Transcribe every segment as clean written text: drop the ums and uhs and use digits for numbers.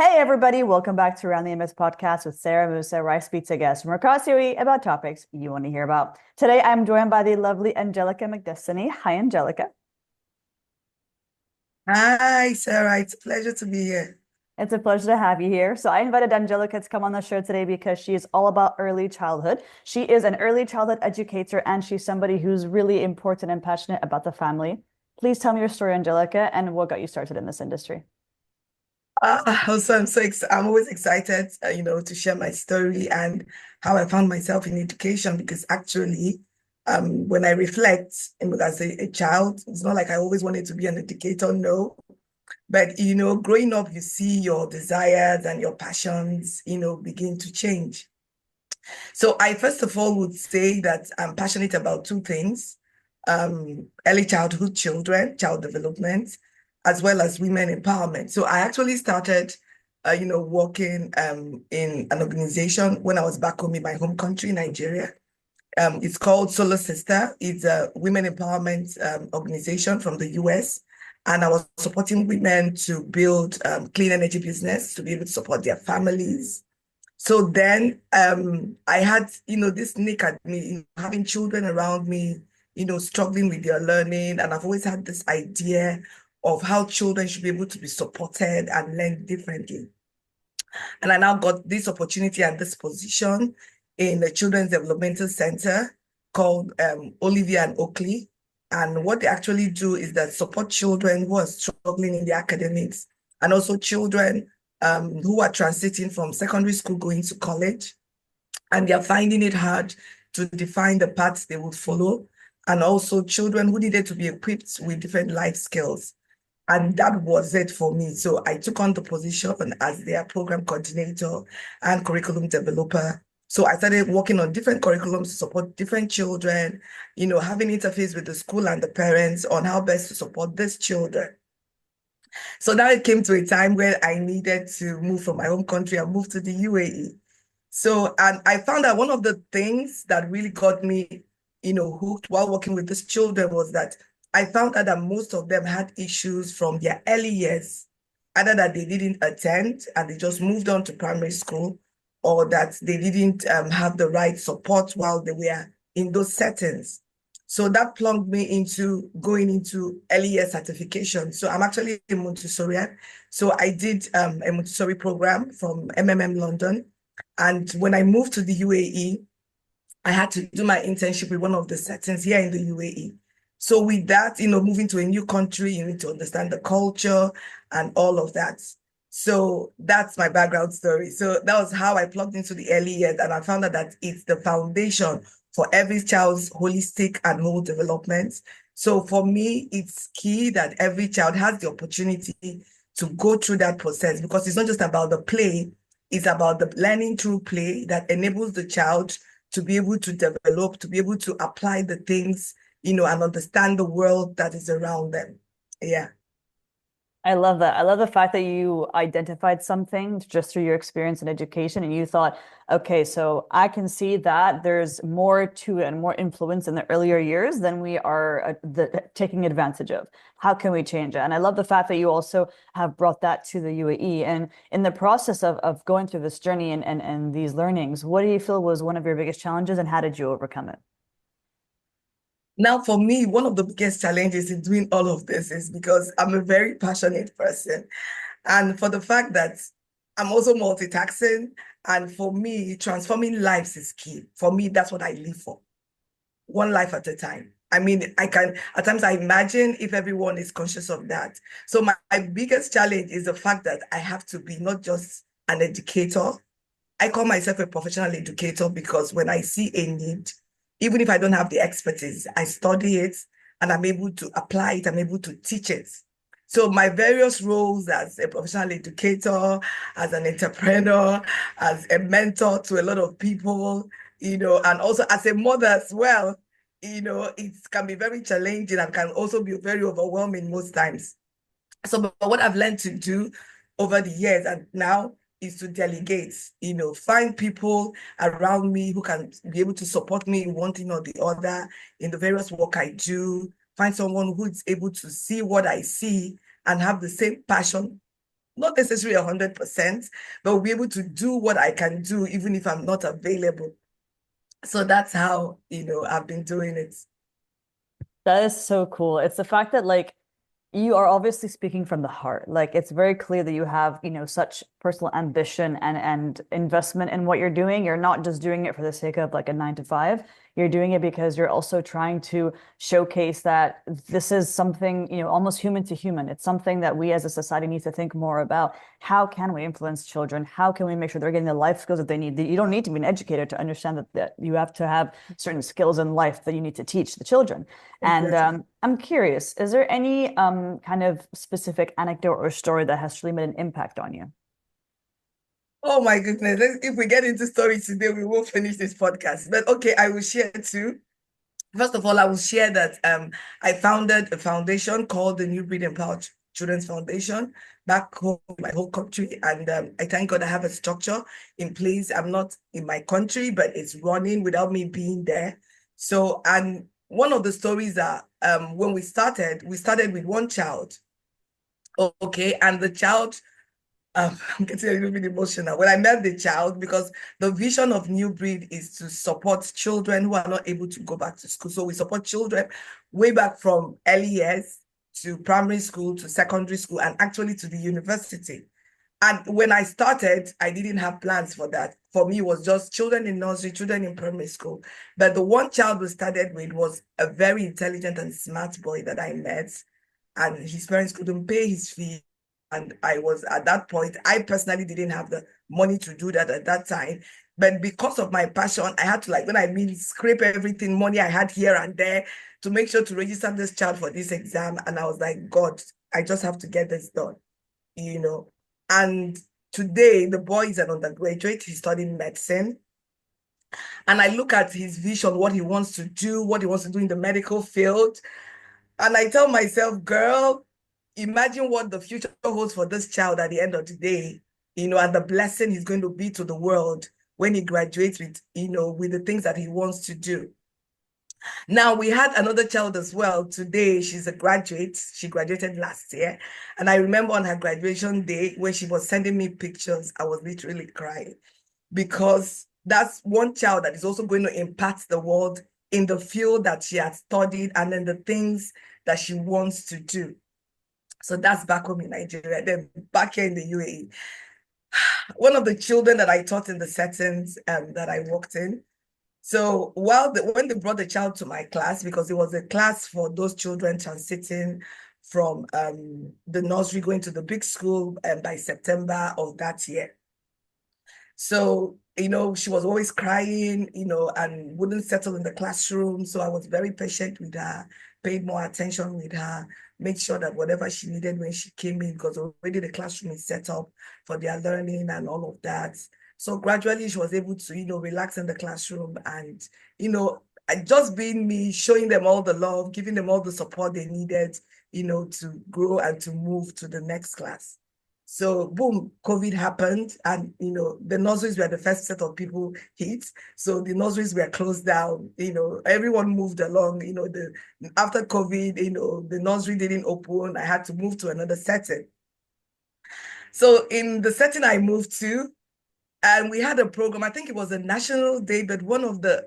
Hey everybody, welcome back to Around the MS podcast with Sara Mousa, where I speak to guests from across UAE about topics you want to hear about. Today I'm joined by the lovely Angelica Macdestiny. Hi, Angelica. Hi, Sarah. It's a pleasure to be here. It's a pleasure to have you here. So I invited Angelica to come on the show today because she is all about early childhood. She is an early childhood educator and she's somebody who's really important and passionate about the family. Please tell me your story, Angelica, and what got you started in this industry. I'm always excited, to share my story and how I found myself in education because actually, when I reflect, as a child, it's not like I always wanted to be an educator, no. But, growing up, you see your desires and your passions, begin to change. So I first of all would say that I'm passionate about two things, early childhood children, child development, as well as women empowerment. So I actually started, working in an organization when I was back home in my home country, Nigeria. It's called Solar Sister. It's a women empowerment organization from the US. And I was supporting women to build clean energy business to be able to support their families. So then I had, this nick at me, having children around me, struggling with their learning. And I've always had this idea of how children should be able to be supported and learn differently. And I now got this opportunity and this position in the Children's Developmental Center called Olivia and Oakley. And what they actually do is that support children who are struggling in the academics and also children who are transiting from secondary school going to college, and they're finding it hard to define the paths they would follow, and also children who needed to be equipped with different life skills. And that was it for me. So I took on the position as their program coordinator and curriculum developer. So I started working on different curriculums to support different children, having interface with the school and the parents on how best to support these children. So now it came to a time where I needed to move from my home country and move to the UAE. So, and I found that one of the things that really got me, hooked while working with these children was that I found out that most of them had issues from their early years, either that they didn't attend and they just moved on to primary school, or that they didn't have the right support while they were in those settings. So that plugged me into going into early year certification. So I'm actually a Montessorian. So I did a Montessori program from London. And when I moved to the UAE, I had to do my internship with one of the settings here in the UAE. So with that, moving to a new country, you need to understand the culture and all of that. So that's my background story. So that was how I plugged into the early years, and I found out that it's the foundation for every child's holistic and whole development. So for me, it's key that every child has the opportunity to go through that process, because it's not just about the play, it's about the learning through play that enables the child to be able to develop, to be able to apply the things, and understand the world that is around them. Yeah. I love that. I love the fact that you identified something just through your experience in education and you thought, okay, so I can see that there's more to it and more influence in the earlier years than we are taking advantage of. How can we change it? And I love the fact that you also have brought that to the UAE. And in the process of going through this journey and these learnings, what do you feel was one of your biggest challenges and how did you overcome it? Now, for me, one of the biggest challenges in doing all of this is because I'm a very passionate person. And for the fact that I'm also multitasking, and for me, transforming lives is key. For me, that's what I live for. One life at a time. I mean, I can, at times I imagine if everyone is conscious of that. So my biggest challenge is the fact that I have to be not just an educator. I call myself a professional educator because when I see a need, even if I don't have the expertise, I study it and I'm able to apply it, I'm able to teach it. So my various roles as a professional educator, as an entrepreneur, as a mentor to a lot of people, and also as a mother as well, it can be very challenging and can also be very overwhelming most times. So but what I've learned to do over the years and now is to delegate, find people around me who can be able to support me in one thing or the other in the various work I do, find someone who is able to see what I see and have the same passion not necessarily 100%, but will be able to do what I can do even if I'm not available. So that's how, I've been doing it. That is so cool. It's the fact that like you are obviously speaking from the heart. Like it's very clear that you have, such personal ambition and investment in what you're doing. You're not just doing it for the sake of like a 9 to 5. You're doing it because you're also trying to showcase that this is something, almost human to human. It's something that we as a society need to think more about. How can we influence children? How can we make sure they're getting the life skills that they need? You don't need to be an educator to understand that you have to have certain skills in life that you need to teach the children. And Exactly. I'm curious, is there any kind of specific anecdote or story that has truly made an impact on you? Oh my goodness. If we get into stories today, we won't finish this podcast. But okay, I will share too. First of all, I will share that I founded a foundation called the New Breed Empowered Children's Foundation back home in my whole country. And I thank God I have a structure in place. I'm not in my country, but it's running without me being there. So, and one of the stories that when we started with one child. Okay, and the child I'm getting a little bit emotional when I met the child because the vision of New Breed is to support children who are not able to go back to school. So we support children way back from early years to primary school to secondary school and actually to the university. And when I started, I didn't have plans for that. For me, it was just children in nursery, children in primary school. But the one child we started with was a very intelligent and smart boy that I met, and his parents couldn't pay his fee. And I was at that point, I personally didn't have the money to do that at that time. But because of my passion, I had to, like, when I mean scrape everything, money I had here and there to make sure to register this child for this exam. And I was like, God, I just have to get this done, you know. And today, the boy is an undergraduate. He's studying medicine. And I look at his vision, what he wants to do, what he wants to do in the medical field. And I tell myself, girl, imagine what the future holds for this child at the end of the day, and the blessing he's going to be to the world when he graduates with, with the things that he wants to do. Now, we had another child as well today. She's a graduate. She graduated last year. And I remember on her graduation day when she was sending me pictures, I was literally crying because that's one child that is also going to impact the world in the field that she has studied and then the things that she wants to do. So that's back home in Nigeria. Then back here in the UAE, one of the children that I taught in the settings that I worked in. So when they brought the child to my class, because it was a class for those children transiting from the nursery going to the big school by September of that year. So, she was always crying, and wouldn't settle in the classroom. So I was very patient with her, paid more attention with her, made sure that whatever she needed when she came in, because already the classroom is set up for their learning and all of that. So gradually she was able to, relax in the classroom and, just being me, showing them all the love, giving them all the support they needed, to grow and to move to the next class. So boom, COVID happened, and the nurseries were the first set of people hit. So the nurseries were closed down. Everyone moved along. After COVID, the nursery didn't open. I had to move to another setting. So in the setting I moved to, and we had a program. I think it was a national day, but one of the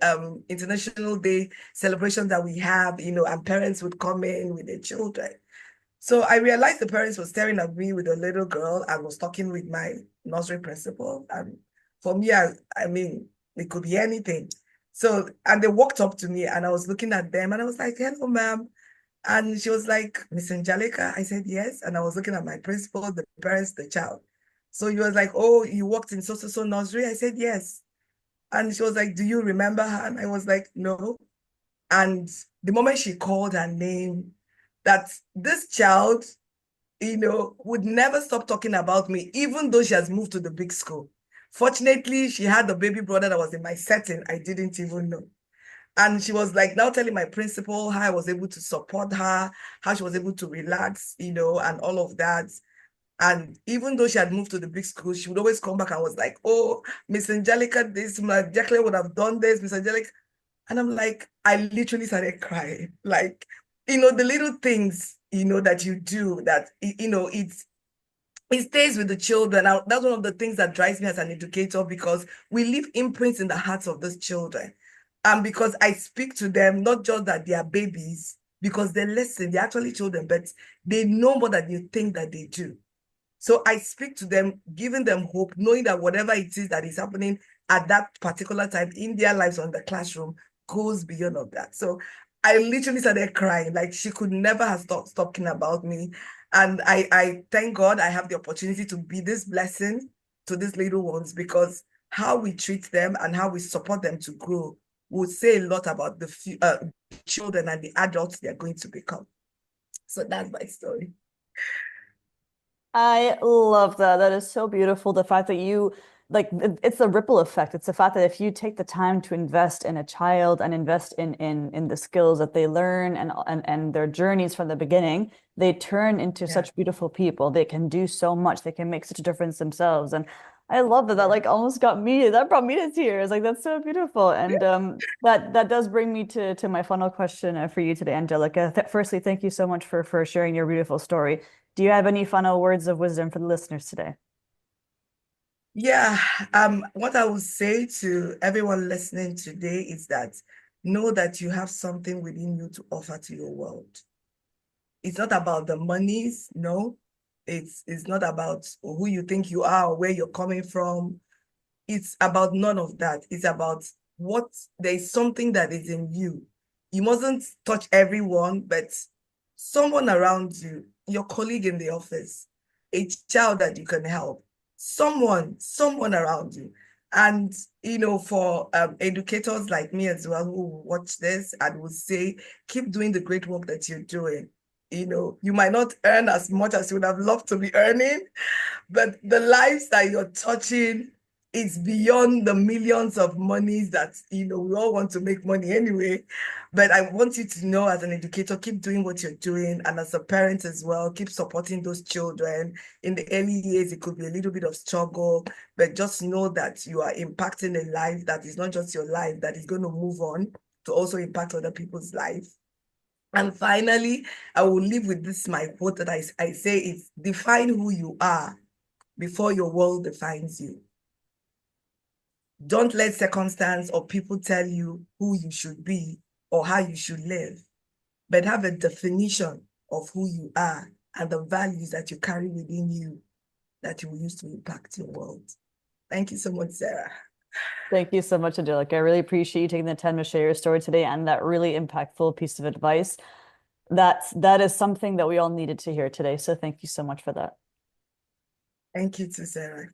international day celebrations that we have. And parents would come in with their children. So I realized the parents were staring at me with a little girl and was talking with my nursery principal. And for me, I mean, it could be anything. So, and they walked up to me and I was looking at them and I was like, hello, ma'am. And she was like, Miss Angelica. I said, yes. And I was looking at my principal, the parents, the child. So he was like, oh, you worked in so nursery? I said, yes. And she was like, do you remember her? And I was like, no. And the moment she called her name, that this child, would never stop talking about me, even though she has moved to the big school. Fortunately, she had a baby brother that was in my setting. I didn't even know. And she was like now telling my principal how I was able to support her, how she was able to relax, and all of that. And even though she had moved to the big school, she would always come back and was like, oh, Miss Angelica, this, my Jacqueline would have done this, Miss Angelica. And I'm like, I literally started crying. Like, the little things, that you do that, it stays with the children. That's one of the things that drives me as an educator because we leave imprints in the hearts of those children. And because I speak to them, not just that they are babies, because they listen, they're actually children, but they know more than you think that they do. So I speak to them, giving them hope, knowing that whatever it is that is happening at that particular time in their lives or in the classroom goes beyond of that. So I literally started crying. Like she could never have stopped talking about me. And I thank God I have the opportunity to be this blessing to these little ones because how we treat them and how we support them to grow will say a lot about the children and the adults they're going to become. So that's my story. I love that. That is so beautiful. The fact that you like it's the ripple effect. It's the fact that if you take the time to invest in a child and invest in the skills that they learn and their journeys from the beginning, they turn into Yeah. such beautiful people. They can do so much. They can make such a difference themselves. And I love that. That Yeah. like almost got me. That brought me to tears. Like that's so beautiful. And that does bring me to my final question for you today, Angelica. Firstly, thank you so much for sharing your beautiful story. Do you have any final words of wisdom for the listeners today? Yeah, what I would say to everyone listening today is that know that you have something within you to offer to your world. It's not about the monies, no. It's not about who you think you are or where you're coming from. It's about none of that. It's about what there is something that is in you. You mustn't touch everyone, but someone around you, your colleague in the office, a child that you can help, someone around you. And for educators like me as well who watch this and will say, keep doing the great work that you're doing. You might not earn as much as you would have loved to be earning, but the lives that you're touching is beyond the millions of monies that we all want to make money anyway. But I want you to know as an educator, keep doing what you're doing, and as a parent as well, keep supporting those children. In the early years, it could be a little bit of struggle, but just know that you are impacting a life that is not just your life, that is going to move on to also impact other people's life. And finally, I will leave with this my quote that I say is define who you are before your world defines you. Don't let circumstance or people tell you who you should be or how you should live, but have a definition of who you are and the values that you carry within you that you will use to impact your world. Thank you so much, Sarah. Thank you so much, Angelica. I really appreciate you taking the time to share your story today and that really impactful piece of advice. That is something that we all needed to hear today. So thank you so much for that. Thank you too, Sarah.